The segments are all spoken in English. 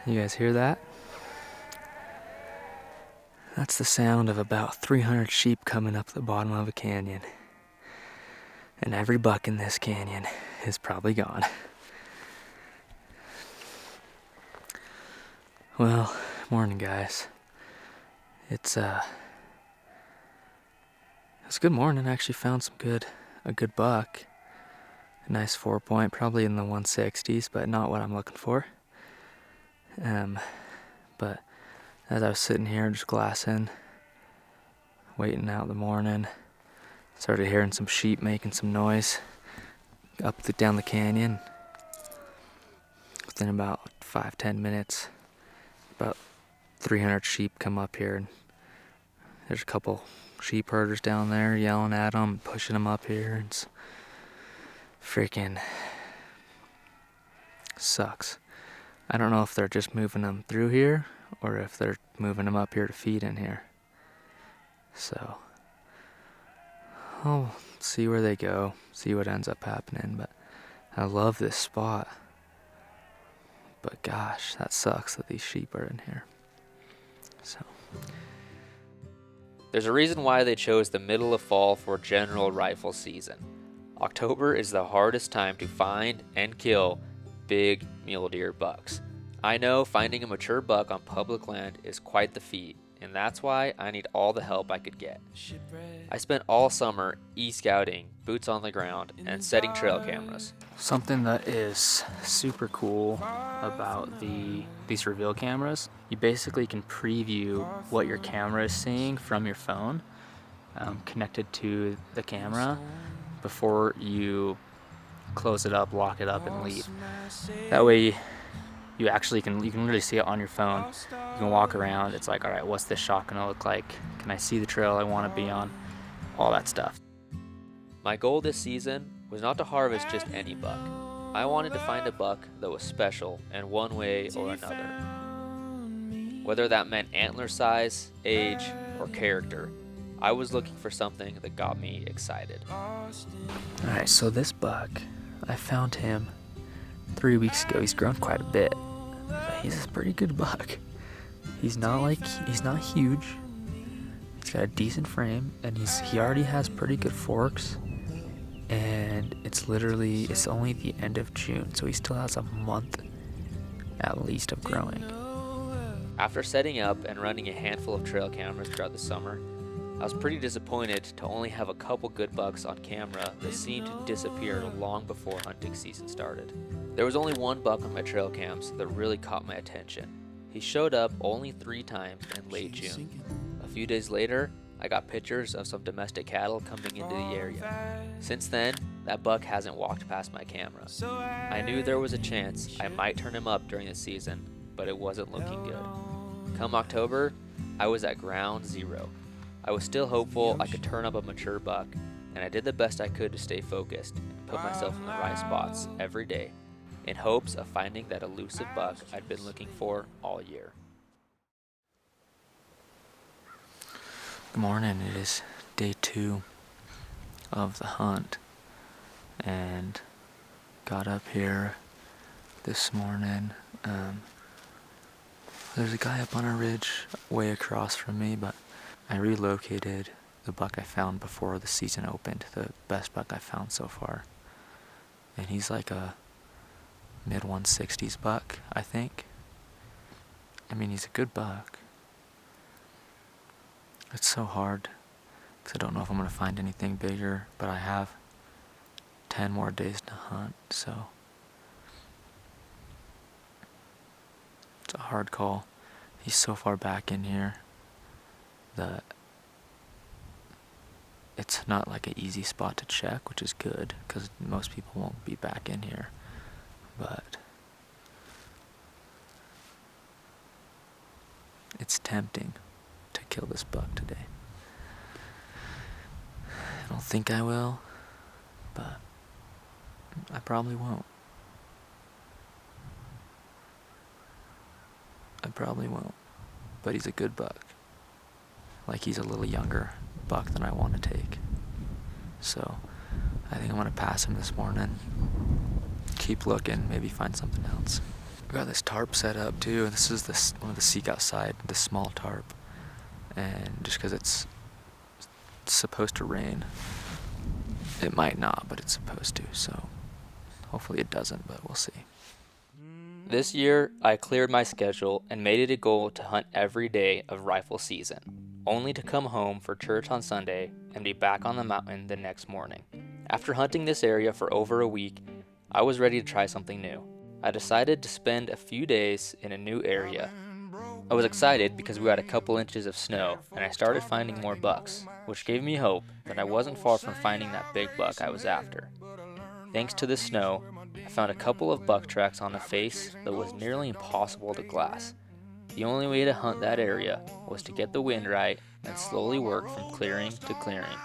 You guys hear that? That's the sound of about 300 sheep coming up the bottom of a canyon. And every buck in this canyon is probably gone. Well, morning guys. It's a good morning. I actually found a good buck. A nice 4-point, probably in the 160s, but not what I'm looking for. But as I was sitting here just glassing, waiting out the morning, started hearing some sheep making some noise down the canyon. Within about 5-10 minutes, about 300 sheep come up here, and there's a couple sheep herders down there yelling at them, pushing them up here. It's freaking sucks. I don't know if they're just moving them through here or if they're moving them up here to feed in here. So I'll see where they go, see what ends up happening. But I love this spot. But gosh, that sucks that these sheep are in here. So There's a reason why they chose the middle of fall for general rifle season. October is the hardest time to find and kill big mule deer bucks. I know finding a mature buck on public land is quite the feat, and that's why I need all the help I could get. I spent all summer e-scouting, boots on the ground, and setting trail cameras. something that is super cool about these reveal cameras, you basically can preview what your camera is seeing from your phone, connected to the camera, before you close it up, lock it up, and leave. That way you can literally see it on your phone. You can walk around. It's like, all right, what's this shot gonna look like? Can I see the trail I want to be on? All that stuff. My goal this season was not to harvest just any buck. I wanted to find a buck that was special in one way or another. Whether that meant antler size, age, or character, I was looking for something that got me excited. Alright, so this buck, I found him 3 weeks ago. He's grown quite a bit. But he's a pretty good buck. He's not huge. He's got a decent frame, and he already has pretty good forks. And it's only the end of June, so he still has a month at least of growing. After setting up and running a handful of trail cameras throughout the summer, I was pretty disappointed to only have a couple good bucks on camera that seemed to disappear long before hunting season started. There was only one buck on my trail cams that really caught my attention. He showed up only 3 times in late June. A few days later, I got pictures of some domestic cattle coming into the area. Since then, that buck hasn't walked past my camera. I knew there was a chance I might turn him up during the season, but it wasn't looking good. Come October, I was at ground zero. I was still hopeful I could turn up a mature buck, and I did the best I could to stay focused and put myself in the right spots every day, in hopes of finding that elusive buck I'd been looking for all year. Good morning. It is day 2 of the hunt, and got up here this morning. There's a guy up on a ridge way across from me, but I relocated the buck I found before the season opened, the best buck I found so far. And he's like a mid-160s buck, I think. I mean, he's a good buck. It's so hard, because I don't know if I'm going to find anything bigger, but I have 10 more days to hunt, so it's a hard call. He's so far back in here that it's not like an easy spot to check, which is good, because most people won't be back in here. But it's tempting to kill this buck today. I don't think I will, but I probably won't. But he's a good buck. Like, he's a little younger buck than I want to take. So I think I'm going to pass him this morning. Keep looking, maybe find something else. We got this tarp set up too, and this is one of the seek outside, the small tarp. And just because it's supposed to rain, it might not, but it's supposed to, so hopefully it doesn't, but we'll see. This year, I cleared my schedule and made it a goal to hunt every day of rifle season, only to come home for church on Sunday and be back on the mountain the next morning. After hunting this area for over a week, I was ready to try something new. I decided to spend a few days in a new area. I was excited because we had a couple inches of snow and I started finding more bucks, which gave me hope that I wasn't far from finding that big buck I was after. Thanks to the snow, I found a couple of buck tracks on a face that was nearly impossible to glass. The only way to hunt that area was to get the wind right and slowly work from clearing to clearing,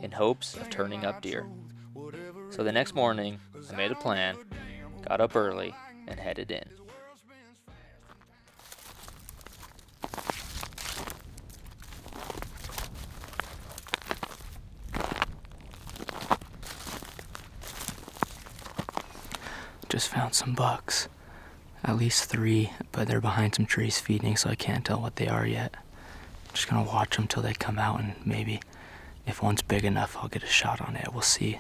in hopes of turning up deer. So the next morning, I made a plan, got up early, and headed in. Just found some bucks. At least 3, but they're behind some trees feeding, so I can't tell what they are yet. Just gonna watch them till they come out, and maybe if one's big enough, I'll get a shot on it. We'll see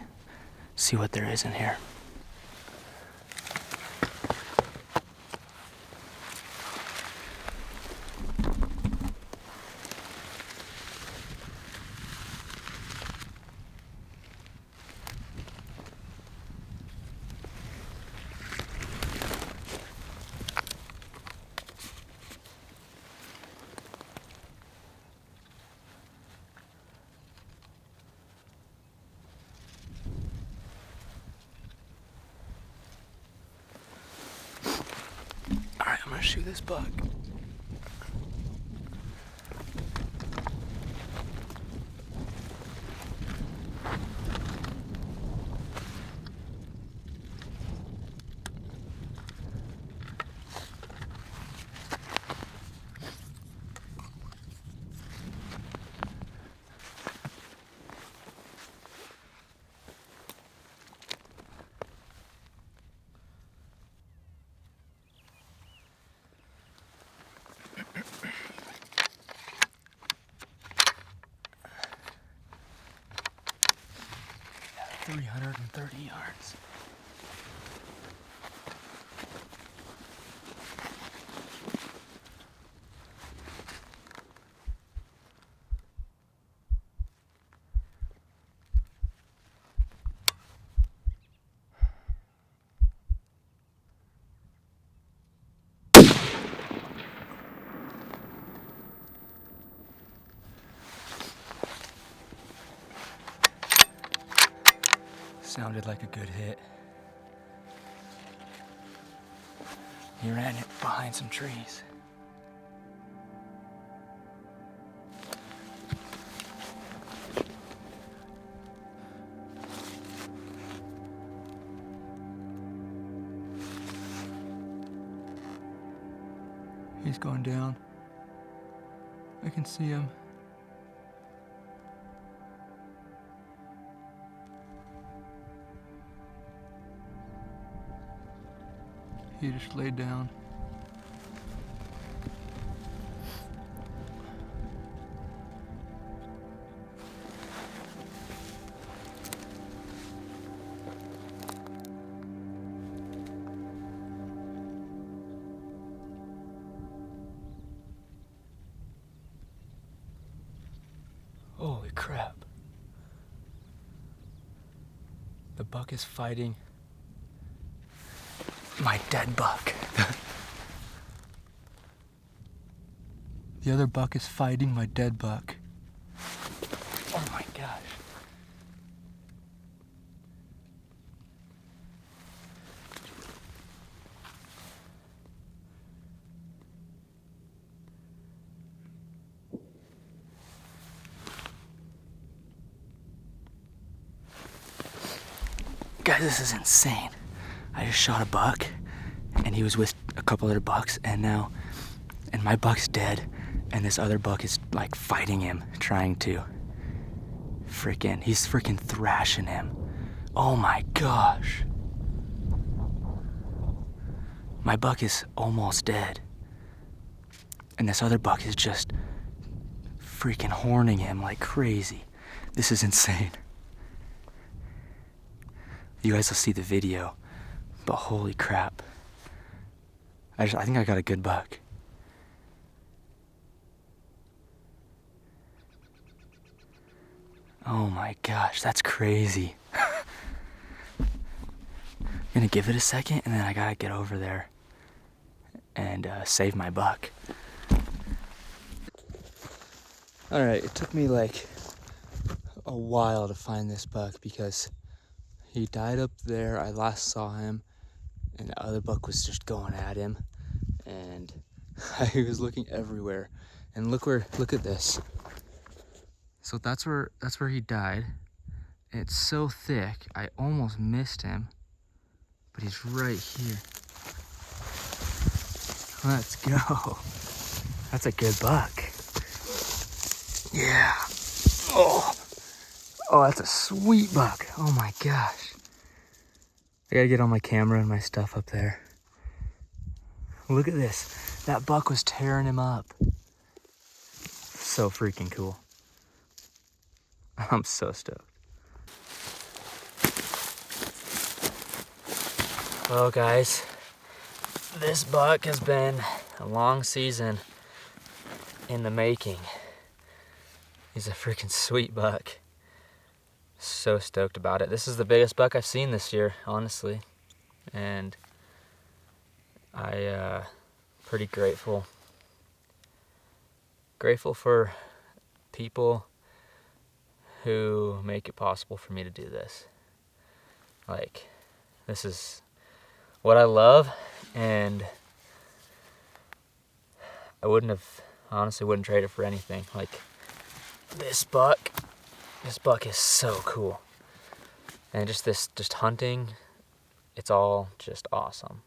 what there is in here. Alright, I'm gonna shoot this buck. Yeah, 330 yards. Sounded like a good hit. He ran it behind some trees. He's going down. I can see him. He just laid down. Holy crap. The buck is fighting my dead buck. The other buck is fighting my dead buck. Oh my gosh. Guys, this is insane. I just shot a buck, and he was with a couple other bucks, and my buck's dead, and this other buck is like fighting him, trying to he's freaking thrashing him. Oh my gosh. My buck is almost dead. And this other buck is just freaking horning him like crazy. This is insane. You guys will see the video, but holy crap. I think I got a good buck. Oh my gosh, that's crazy. I'm gonna give it a second and then I gotta get over there and save my buck. Alright, it took me like a while to find this buck because he died up there. I last saw him and the other buck was just going at him and I was looking everywhere. And look at this. So that's where he died. And it's so thick, I almost missed him, but he's right here. Let's go. That's a good buck. Yeah. Oh, that's a sweet buck. Oh my gosh. I gotta get all my camera and my stuff up there. Look at this. That buck was tearing him up. So freaking cool. I'm so stoked. Well, guys, this buck has been a long season in the making. He's a freaking sweet buck. So stoked about it. This is the biggest buck I've seen this year, honestly. And pretty grateful. Grateful for people who make it possible for me to do this. Like, this is what I love, and I honestly wouldn't trade it for anything. Like, this buck is so cool. And just hunting, it's all just awesome.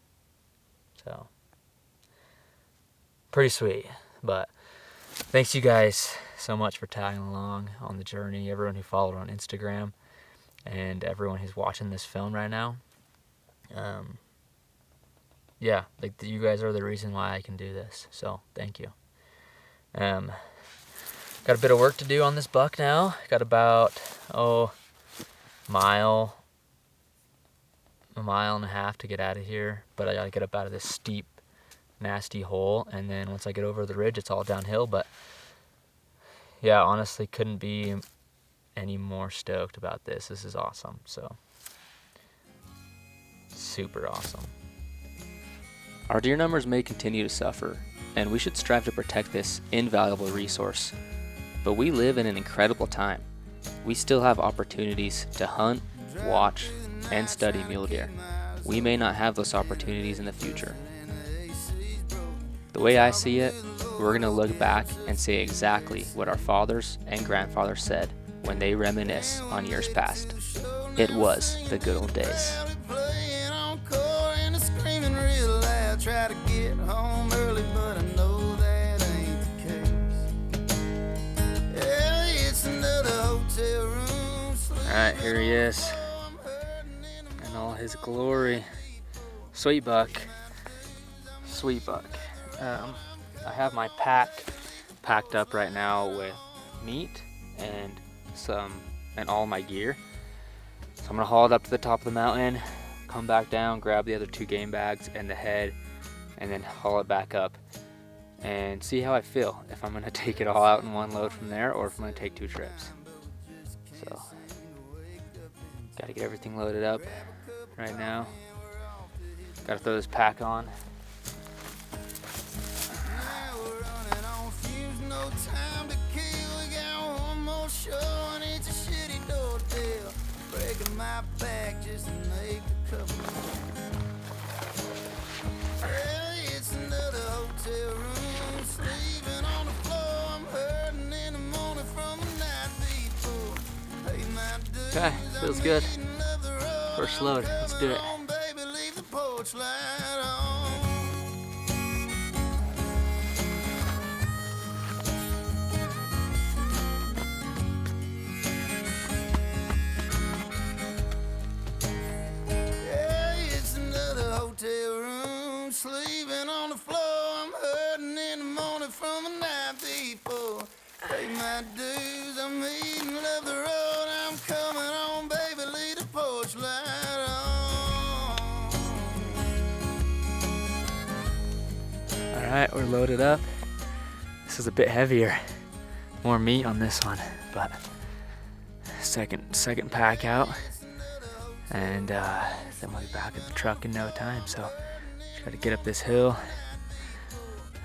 So, pretty sweet. But thanks you guys so much for tagging along on the journey, everyone who followed on Instagram, and everyone who's watching this film right now. Yeah, like you guys are the reason why I can do this, so thank you. Got a bit of work to do on this buck now. Got about a mile and a half to get out of here, but I gotta get up out of this steep, nasty hole, and then once I get over the ridge, it's all downhill. But yeah, honestly, couldn't be any more stoked about this. This is awesome. So super awesome. Our deer numbers may continue to suffer, and we should strive to protect this invaluable resource. But we live in an incredible time. We still have opportunities to hunt, watch, and study mule deer. We may not have those opportunities in the future. The way I see it, we're going to look back and say exactly what our fathers and grandfathers said when they reminisce on years past. It was the good old days. Try to get home early, but I know that ain't the case. Yeah, it's another hotel room. Alright, here he is in all his glory. Sweet buck. Sweet buck. I have my pack packed up right now with meat and all my gear. So I'm gonna haul it up to the top of the mountain, come back down, grab the other 2 game bags and the head, and then haul it back up and see how I feel, if I'm gonna take it all out in one load from there or if I'm gonna take 2 trips. So gotta get everything loaded up right now. Gotta throw this pack on. Breaking my back just to make a couple well, it's another hotel room, sleeping on the floor. I'm hurting in the morning from the night before. Hey, my dude, Okay, feels good. First load, let's do it. Baby, leave the porch light on. Hotel room, sleep. Alright, we're loaded up. This is a bit heavier. More meat on this one, but second pack out. And then we'll be back at the truck in no time. So just gotta get up this hill.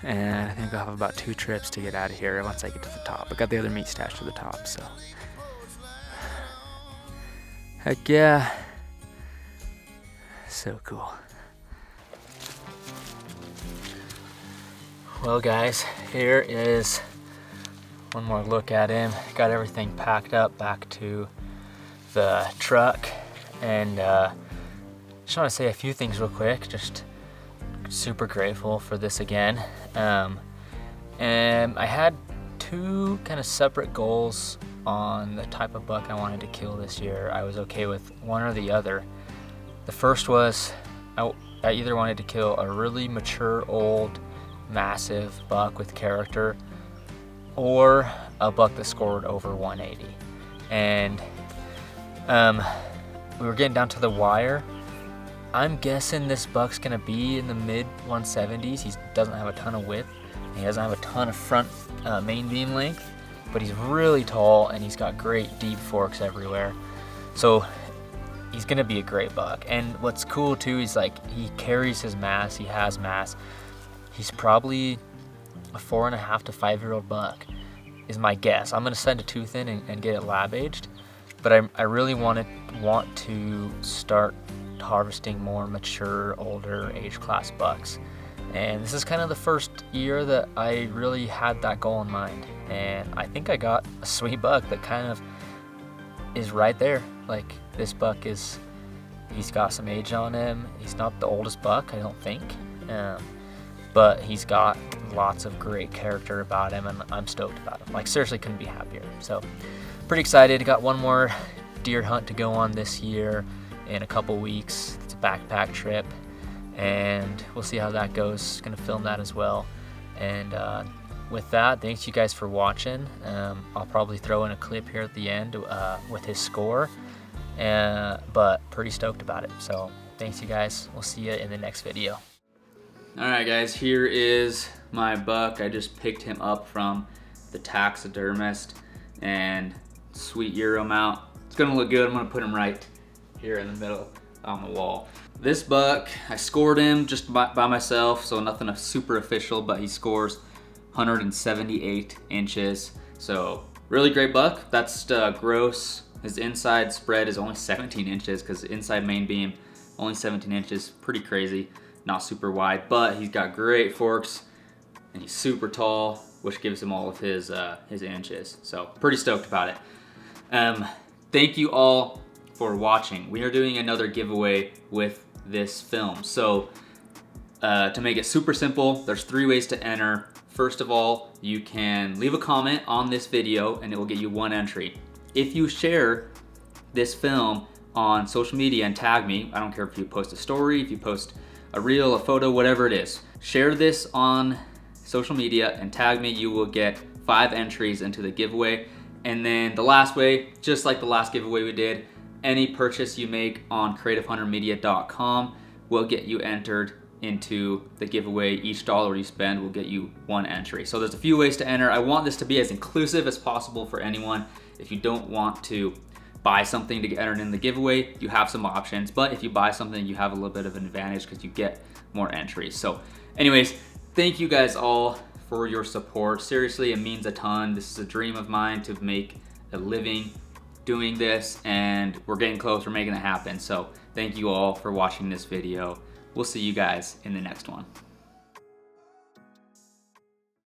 And I think I'll have about 2 trips to get out of here once I get to the top. I got the other meat stashed to the top, so. Heck yeah. So cool. Well guys, here is one more look at him. Got everything packed up back to the truck. And just want to say a few things real quick. Just super grateful for this again. And I had 2 kind of separate goals on the type of buck I wanted to kill this year. I was okay with one or the other. The first was I either wanted to kill a really mature, old, massive buck with character, or a buck that scored over 180. And we were getting down to the wire. I'm guessing this buck's gonna be in the mid 170s. He doesn't have a ton of width. He doesn't have a ton of front main beam length, but he's really tall and he's got great deep forks everywhere. So he's gonna be a great buck. And what's cool too is like he carries his mass, he has mass. He's probably a 4.5 to 5-year-old buck is my guess. I'm gonna send a tooth in and get it lab aged, but I really want to start harvesting more mature, older age class bucks. And this is kind of the first year that I really had that goal in mind. And I think I got a sweet buck that kind of is right there. Like this buck he's got some age on him. He's not the oldest buck, I don't think. But he's got lots of great character about him, and I'm stoked about him. Like seriously couldn't be happier. So pretty excited. Got one more deer hunt to go on this year in a couple weeks. It's a backpack trip, and we'll see how that goes. Gonna film that as well. And with that, thanks you guys for watching. I'll probably throw in a clip here at the end with his score, but pretty stoked about it. So thanks you guys. We'll see you in the next video. All right guys, here is my buck. I just picked him up from the taxidermist, and sweet Euro mount. It's gonna look good. I'm gonna put him right here in the middle on the wall. This buck, I scored him just by myself, so nothing super official, but he scores 178 inches. So really great buck. That's gross. His inside spread is only 17 inches because inside main beam, only 17 inches, pretty crazy. Not super wide, but he's got great forks and he's super tall, which gives him all of his inches. So pretty stoked about it. Thank you all for watching. We are doing another giveaway with this film. So to make it super simple, there's 3 ways to enter. First of all, you can leave a comment on this video and it will get you 1 entry. If you share this film on social media and tag me, I don't care if you post a story, if you post a reel, a photo, whatever it is, share this on social media and tag me, you will get 5 entries into the giveaway. And then the last way, just like the last giveaway we did, any purchase you make on CreativeHunterMedia.com will get you entered into the giveaway. Each dollar you spend will get you 1 entry. So there's a few ways to enter. I want this to be as inclusive as possible for anyone. If you don't want to buy something to get entered in the giveaway, you have some options, but if you buy something, you have a little bit of an advantage because you get more entries. So anyways, thank you guys all for your support. Seriously, it means a ton. This is a dream of mine to make a living doing this, and we're getting close, we're making it happen. So thank you all for watching this video. We'll see you guys in the next one.